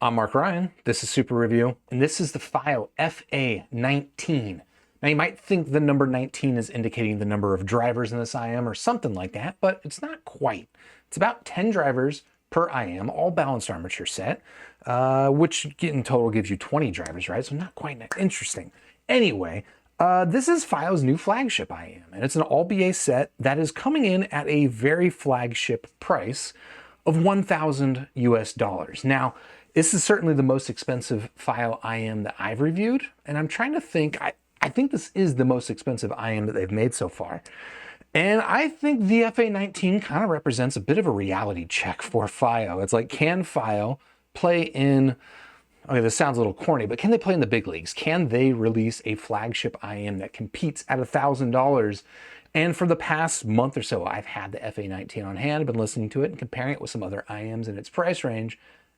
I'm Mark Ryan, this is Super Review, and this is the Fiio FA19. Now you might think the number 19 is indicating the number of drivers in this IM or something like that, but it's not quite. It's about 10 drivers per IM, all balanced armature set, which in total gives you 20 drivers, right? So not quite interesting. Anyway, this is Fiio's new flagship IM, and it's an all BA set that is coming in at a very flagship price of $1,000 US. Now, this is certainly the most expensive Fiio IM that I've reviewed, and I'm trying to think, I think this is the most expensive IM that they've made so far. And I think the FA19 kind of represents a bit of a reality check for Fiio. It's like, can Fiio play in, okay, this sounds a little corny, but can they play in the big leagues? Can they release a flagship IM that competes at $1,000? And for the past month or so, I've had the FA19 on hand, I've been listening to it and comparing it with some other IMs in its price range.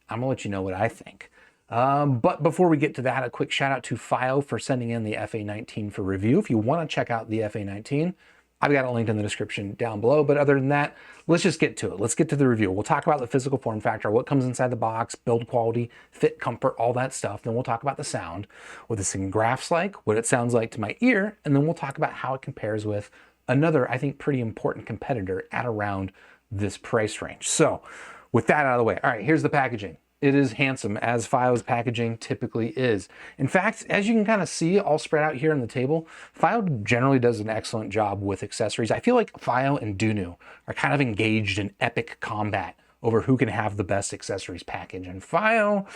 I'm gonna let you know what I think. But before we get to that, a quick shout out to Fiio for sending in the FA19 for review. If you wanna check out the FA19, I've got it linked in the description down below. But other than that, let's just get to it. Let's get to the review. We'll talk about the physical form factor, what comes inside the box, build quality, fit, comfort, all that stuff. Then we'll talk about the sound, what this thing graphs like, what it sounds like to my ear, and then we'll talk about how it compares with another, I think, pretty important competitor at around this price range. So with that out of the way, all right, here's the packaging. It is handsome, as Fiio's packaging typically is. In fact, as you can kind of see all spread out here on the table, Fiio generally does an excellent job with accessories. I feel like Fiio and Dunu are kind of engaged in epic combat over who can have the best accessories package. And Fiio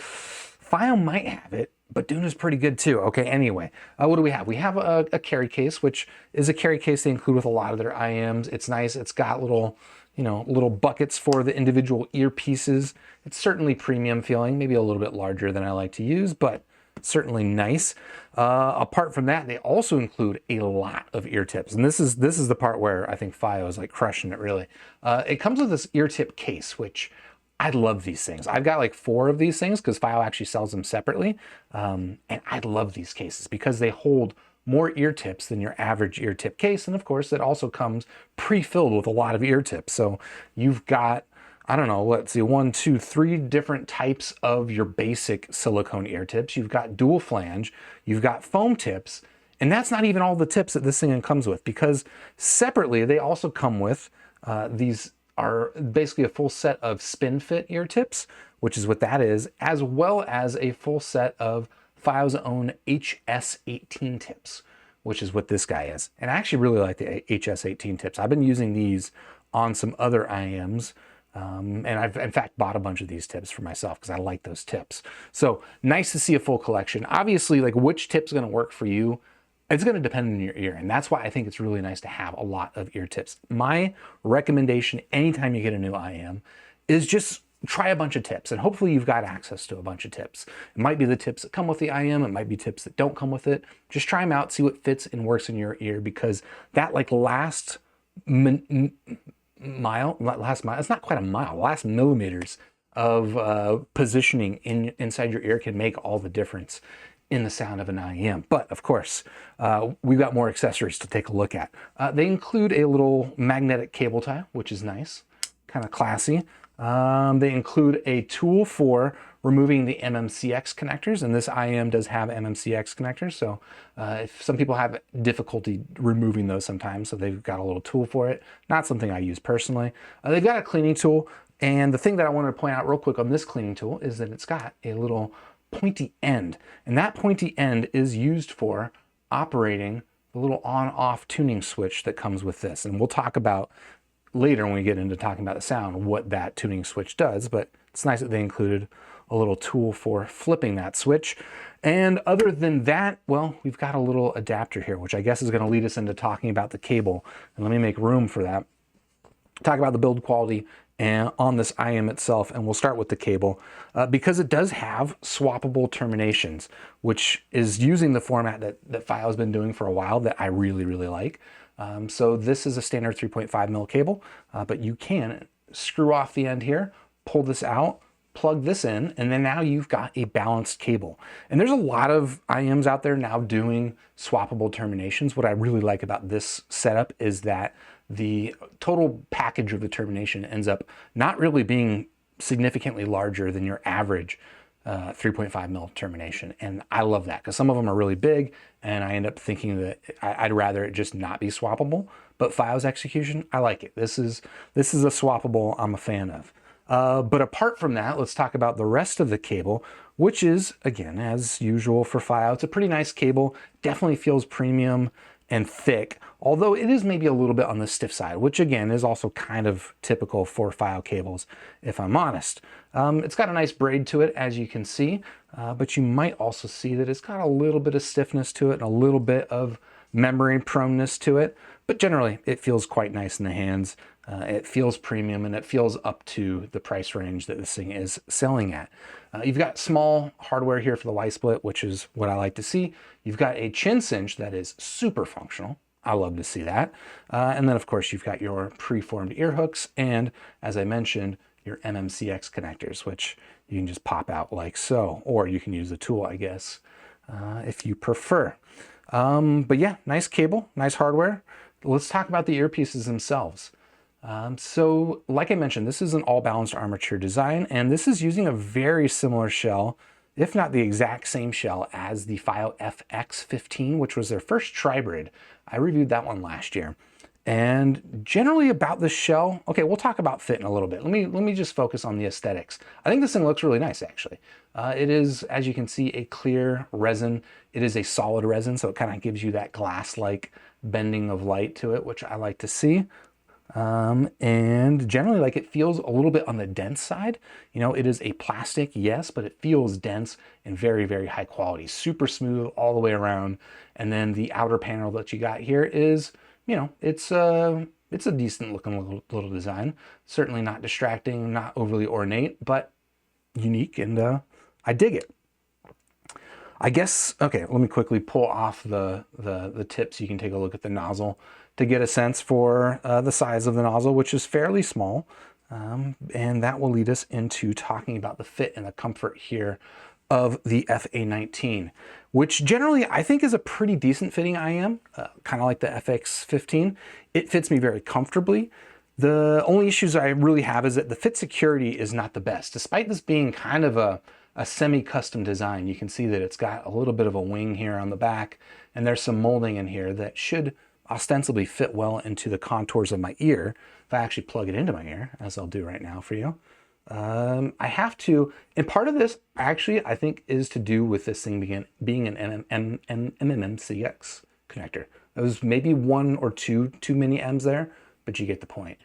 might have it, but Dunu's pretty good too. Okay, anyway, what do we have? We have a carry case, which is a carry case they include with a lot of their IMs. It's nice. It's got little, little buckets for the individual earpieces. It's certainly premium feeling, maybe a little bit larger than I like to use, but certainly nice. Apart from that, they also include a lot of ear tips. And this is the part where I think Fiio is like crushing it really. It comes with this ear tip case, which I love these things. I've got like 4 of these things because Fiio actually sells them separately. And I love these cases because they hold more ear tips than your average ear tip case. And of course, it also comes pre-filled with a lot of ear tips. So you've got, I don't know, let's see, 1, 2, 3 different types of your basic silicone ear tips. You've got dual flange, you've got foam tips, and that's not even all the tips that this thing comes with, because separately, they also come with these are basically a full set of spin fit ear tips, which is what that is, as well as a full set of Fiio's own HS18 tips, which is what this guy is. And I actually really like the HS18 tips. I've been using these on some other IMs, and I've in fact bought a bunch of these tips for myself because I like those tips. So nice to see a full collection. Obviously, like, which tip's gonna work for you, it's going to depend on your ear, and that's why I think it's really nice to have a lot of ear tips. My recommendation anytime you get a new IM is just try a bunch of tips, and hopefully you've got access to a bunch of tips. It might be the tips that come with the IM, it might be tips that don't come with it. Just try them out, see what fits and works in your ear, because that like last millimeters of positioning inside your ear can make all the difference in the sound of an IM. But of course, we've got more accessories to take a look at. They include a little magnetic cable tie, which is nice, kind of classy. They include a tool for removing the MMCX connectors, and this IM does have MMCX connectors, so if some people have difficulty removing those sometimes, so they've got a little tool for it. Not something I use personally. They've got a cleaning tool, and the thing that I wanted to point out real quick on this cleaning tool is that it's got a little pointy end, and that pointy end is used for operating the little on-off tuning switch that comes with this. And we'll talk about later when we get into talking about the sound what that tuning switch does, but it's nice that they included a little tool for flipping that switch. And other than that, well, we've got a little adapter here, which I guess is going to lead us into talking about the cable. And let me make room for that. Talk about the build quality and on this IM itself, and we'll start with the cable because it does have swappable terminations, which is using the format that Fiio's been doing for a while that I really, really like. So this is a standard 3.5 mil cable, but you can screw off the end here, pull this out, plug this in, and then now you've got a balanced cable. And there's a lot of IMs out there now doing swappable terminations. What I really like about this setup is that the total package of the termination ends up not really being significantly larger than your average 3.5 mil termination. And I love that because some of them are really big and I end up thinking that I'd rather it just not be swappable. But Fio's execution, I like it. This is a swappable I'm a fan of. But apart from that, let's talk about the rest of the cable, which is, again, as usual for Fio, it's a pretty nice cable. Definitely feels premium and thick, although it is maybe a little bit on the stiff side, which again is also kind of typical for Fio cables, if I'm honest. It's got a nice braid to it, as you can see, but you might also see that it's got a little bit of stiffness to it and a little bit of memory proneness to it, but generally it feels quite nice in the hands. It feels premium and it feels up to the price range that this thing is selling at. You've got small hardware here for the Y-split, which is what I like to see. You've got a chin cinch that is super functional. I love to see that. And then of course you've got your preformed ear hooks and, as I mentioned, your MMCX connectors, which you can just pop out like so, or you can use the tool, I guess, if you prefer. But yeah, nice cable, nice hardware. Let's talk about the earpieces themselves. So like I mentioned, this is an all balanced armature design, and this is using a very similar shell, if not the exact same shell as the Fiio FX15, which was their first tribrid. I reviewed that one last year. And generally about this shell, okay, we'll talk about fit in a little bit. Let me just focus on the aesthetics. I think this thing looks really nice, actually. It is, as you can see, a clear resin. It is a solid resin, so it kind of gives you that glass-like bending of light to it, which I like to see. And generally, like, it feels a little bit on the dense side. You know, it is a plastic, yes, but it feels dense and very, very high quality, super smooth all the way around. And then the outer panel that you got here is, you know, it's a decent looking little design. Certainly not distracting, not overly ornate, but unique, and I dig it. I guess, okay, let me quickly pull off the tip so you can take a look at the nozzle to get a sense for the size of the nozzle, which is fairly small. And that will lead us into talking about the fit and the comfort here of the FA19, which generally I think is a pretty decent fitting IM, kind of like the FX15. It fits me very comfortably. The only issues I really have is that the fit security is not the best. Despite this being kind of a semi-custom design, you can see that it's got a little bit of a wing here on the back, and there's some molding in here that should ostensibly fit well into the contours of my ear if I actually plug it into my ear, as I'll do right now for you. I have to, and part of this actually I think is to do with this thing being an MMCX connector. There was maybe one or two too many M's there, but you get the point.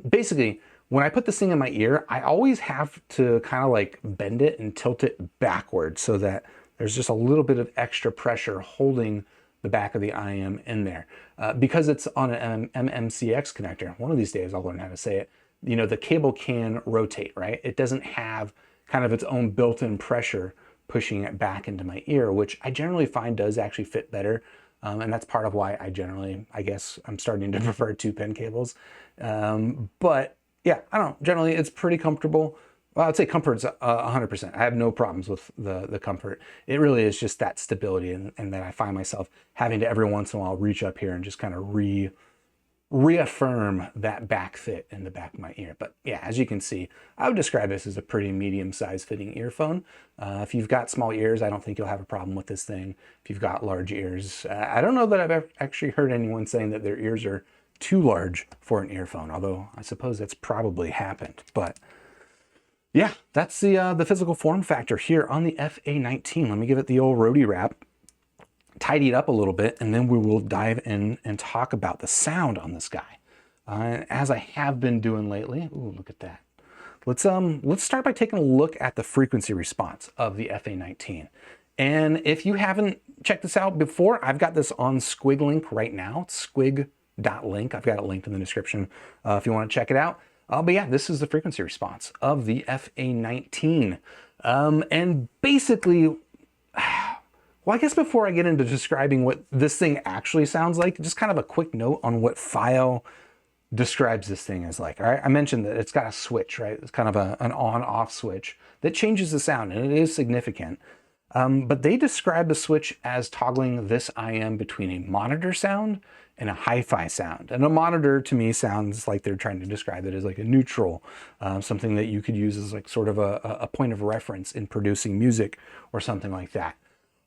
Basically, when I put this thing in my ear, I always have to kind of like bend it and tilt it backwards so that there's just a little bit of extra pressure holding the back of the IM in there. Because it's on an MMCX connector, one of these days I'll learn how to say it, you know, the cable can rotate, right? It doesn't have kind of its own built-in pressure pushing it back into my ear, which I generally find does actually fit better. And that's part of why I guess I'm starting to prefer 2-pin cables. But yeah, I don't know, generally it's pretty comfortable. Well, I'd say comfort's 100%. I have no problems with the comfort. It really is just that stability, and that I find myself having to every once in a while reach up here and just kind of reaffirm that back fit in the back of my ear. But yeah, as you can see, I would describe this as a pretty medium-sized fitting earphone. If you've got small ears, I don't think you'll have a problem with this thing. If you've got large ears, I don't know that I've actually heard anyone saying that their ears are too large for an earphone, although I suppose that's probably happened. But yeah, that's the physical form factor here on the FA19. Let me give it the old roadie wrap, tidy it up a little bit, and then we will dive in and talk about the sound on this guy. As I have been doing lately. Ooh, look at that. Let's start by taking a look at the frequency response of the FA19. And if you haven't checked this out before, I've got this on Squig Link right now. It's squig.link. I've got it linked in the description if you want to check it out. But yeah, this is the frequency response of the FA19. And basically, well, I guess before I get into describing what this thing actually sounds like, just kind of a quick note on what Fiio describes this thing as like. All right, I mentioned that it's got a switch, right? It's kind of an on-off switch that changes the sound, and it is significant. But they describe the switch as toggling this IM between a monitor sound and a hi-fi sound. And a monitor to me sounds like they're trying to describe it as like a neutral, something that you could use as like sort of a point of reference in producing music or something like that.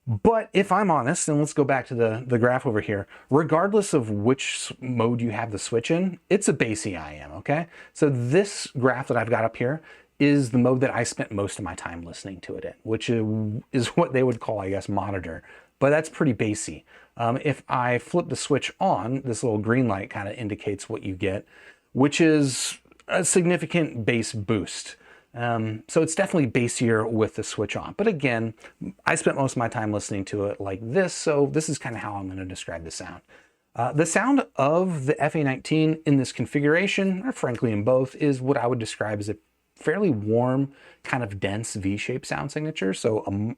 But if I'm honest, and let's go back to the graph over here, regardless of which mode you have the switch in, it's a bassy IM, okay? So this graph that I've got up here is the mode that I spent most of my time listening to it in, which is what they would call, I guess, monitor. But that's pretty bassy. If I flip the switch on, this little green light kind of indicates what you get, which is a significant bass boost. So it's definitely bassier with the switch on. But again, I spent most of my time listening to it like this, so this is kind of how I'm going to describe the sound. The sound of the FA19 in this configuration, or frankly in both, is what I would describe as a fairly warm, kind of dense V-shaped sound signature. So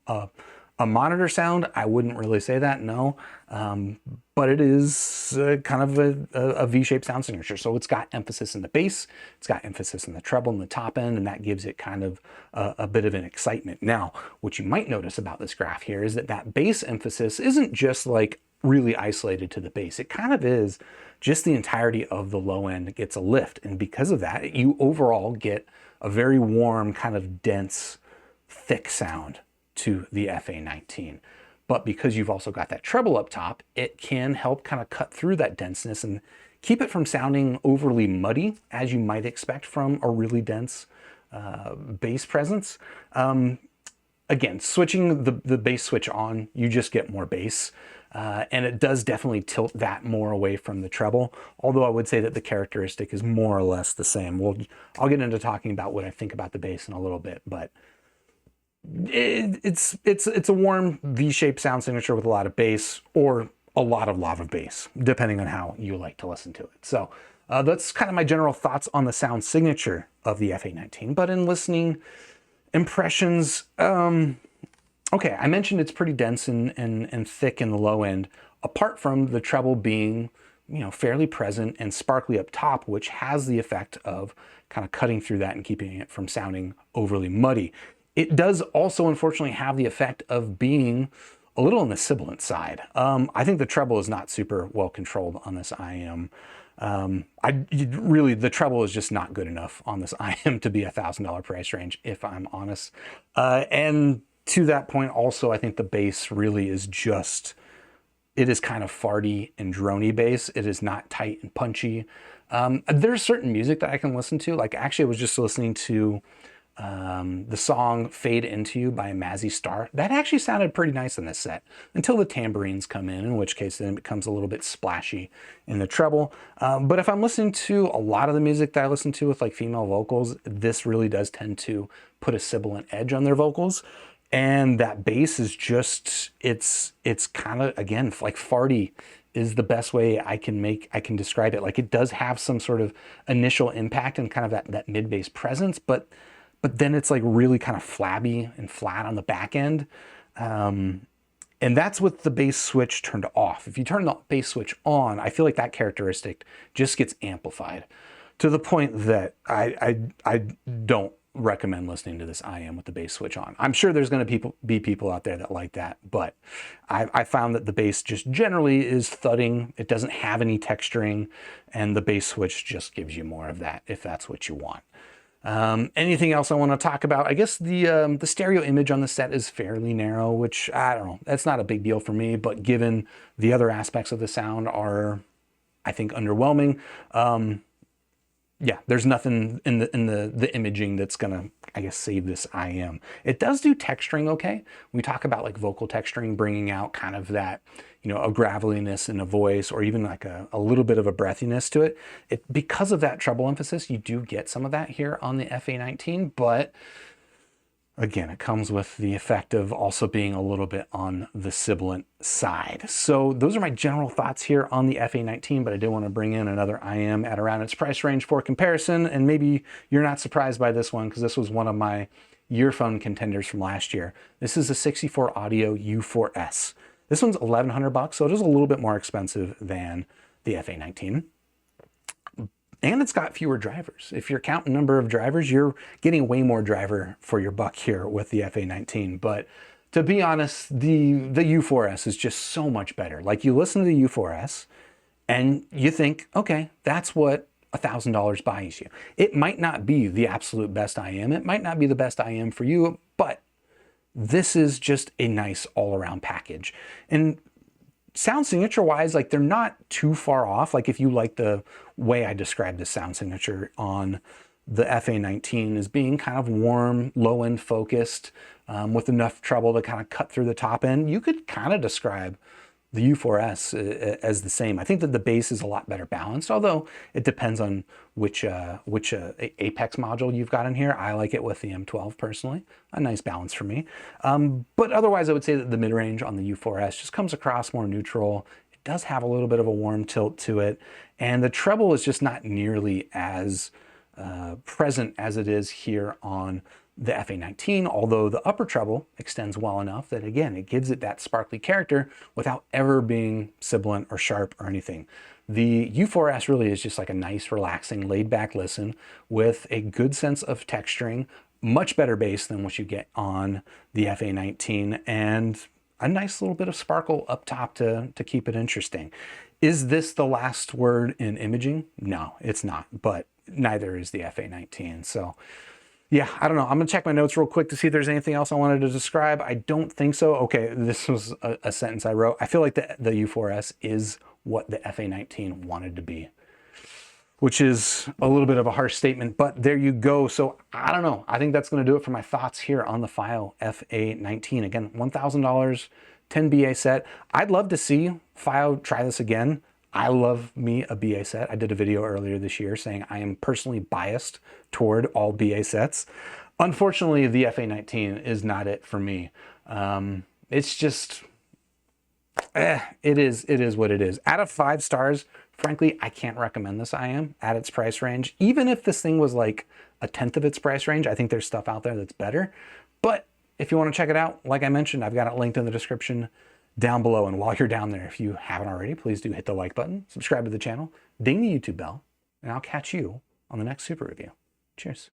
a monitor sound, I wouldn't really say that, no. But it is kind of a V-shaped sound signature. So it's got emphasis in the bass, it's got emphasis in the treble and the top end, and that gives it kind of a bit of an excitement. Now, what you might notice about this graph here is that that bass emphasis isn't just like really isolated to the bass. It kind of is just the entirety of the low end gets a lift. And because of that, you overall get a very warm, kind of dense, thick sound to the FA19. But because you've also got that treble up top, it can help kind of cut through that denseness and keep it from sounding overly muddy, as you might expect from a really dense bass presence. Again, switching the bass switch on, you just get more bass. And it does definitely tilt that more away from the treble, although I would say that the characteristic is more or less the same. I'll get into talking about what I think about the bass in a little bit, but it's a warm V-shaped sound signature with a lot of bass, or a lot of bass, depending on how you like to listen to it. So that's kind of my general thoughts on the sound signature of the FA19. But in listening impressions, okay, I mentioned it's pretty dense and thick in the low end, apart from the treble being, you know, fairly present and sparkly up top, which has the effect of kind of cutting through that and keeping it from sounding overly muddy. It does also, unfortunately, have the effect of being a little on the sibilant side. I think the treble is not super well controlled on this IM. Really, the treble is just not good enough on this IM to be $1,000 price range, if I'm honest. And to that point, also, I think the bass really is just, it is kind of farty and drony bass. It is not tight and punchy. There's certain music that I can listen to. Like, actually, I was just listening to the song Fade Into You by Mazzy Star. That actually sounded pretty nice in this set, until the tambourines come in which case then it becomes a little bit splashy in the treble. But if I'm listening to a lot of the music that I listen to with like female vocals, this really does tend to put a sibilant edge on their vocals. And that bass is just, it's kind of, again, like farty is the best way I can describe it. Like, it does have some sort of initial impact and kind of that mid-bass presence, but then it's like really kind of flabby and flat on the back end. And that's with the bass switch turned off. If you turn the bass switch on, I feel like that characteristic just gets amplified to the point that I don't recommend listening to this IM with the bass switch on. I'm sure there's going to be people out there that like that, but I found that the bass just generally is thudding. It doesn't have any texturing, and the bass switch just gives you more of that if that's what you want. Anything else I want to talk about? I guess the stereo image on the set is fairly narrow, which I don't know, that's not a big deal for me, but given the other aspects of the sound are, I think, underwhelming. Yeah, there's nothing in the imaging that's gonna, I guess, save this IM. It does do texturing okay. We talk about like vocal texturing, bringing out kind of that, you know, a graveliness in a voice, or even like a little bit of a breathiness to it. Because of that treble emphasis, you do get some of that here on the FA19, but again, it comes with the effect of also being a little bit on the sibilant side. So those are my general thoughts here on the FA19, but I did want to bring in another IM at around its price range for comparison. And maybe you're not surprised by this one, because this was one of my earphone contenders from last year. This is a 64 Audio U4S. This one's $1,100, so it is a little bit more expensive than the FA19. And it's got fewer drivers. If you're counting number of drivers, you're getting way more driver for your buck here with the FA19. But to be honest, the U4S is just so much better. Like, you listen to the U4S and you think, okay, that's what $1,000 buys you. It might not be the absolute best IM. It might not be the best IM for you, but this is just a nice all-around package. And sound signature wise, like, they're not too far off. Like, if you like the way I described the sound signature on the FA19 as being kind of warm, low end focused, with enough treble to kind of cut through the top end, you could kind of describe the U4S as the same. I think that the bass is a lot better balanced, although it depends on which Apex module you've got in here. I like it with the M12 personally, a nice balance for me. But otherwise, I would say that the mid-range on the U4S just comes across more neutral. It does have a little bit of a warm tilt to it, and the treble is just not nearly as present as it is here on the FA19, although the upper treble extends well enough that, again, it gives it that sparkly character without ever being sibilant or sharp or anything. The U4S really is just like a nice, relaxing, laid-back listen with a good sense of texturing, much better bass than what you get on the FA19, and a nice little bit of sparkle up top to keep it interesting. Is this the last word in imaging? No, it's not, but neither is the FA19. So yeah, I don't know. I'm gonna check my notes real quick to see if there's anything else I wanted to describe. I don't think so. Okay, this was a sentence I wrote. I feel like the U4S is what the FA19 wanted to be, which is a little bit of a harsh statement, but there you go. So I don't know. I think that's gonna do it for my thoughts here on the Fiio FA19. Again, $1,000, 10 BA set. I'd love to see Fiio try this again. I love me a BA set. I did a video earlier this year saying I am personally biased toward all BA sets. Unfortunately, the FA19 is not it for me. It's just, it is what it is. Out of 5 stars, frankly, I can't recommend this IM at its price range. Even if this thing was like a tenth of its price range, I think there's stuff out there that's better. But if you want to check it out, like I mentioned, I've got it linked in the description down below. And while you're down there, if you haven't already, please do hit the like button, subscribe to the channel, ding the YouTube bell, and I'll catch you on the next super review. Cheers.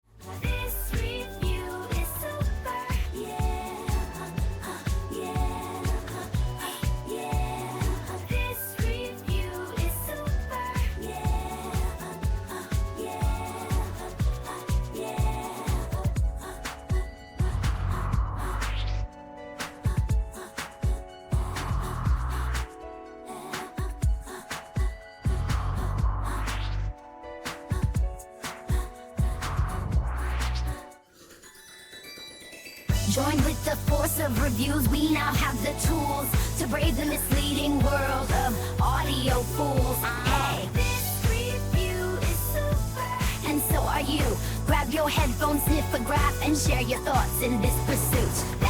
Join with the force of reviews, we now have the tools to brave the misleading world of audio fools. Hey, this review is super, and so are you. Grab your headphones, sniff a graph, and share your thoughts in this pursuit.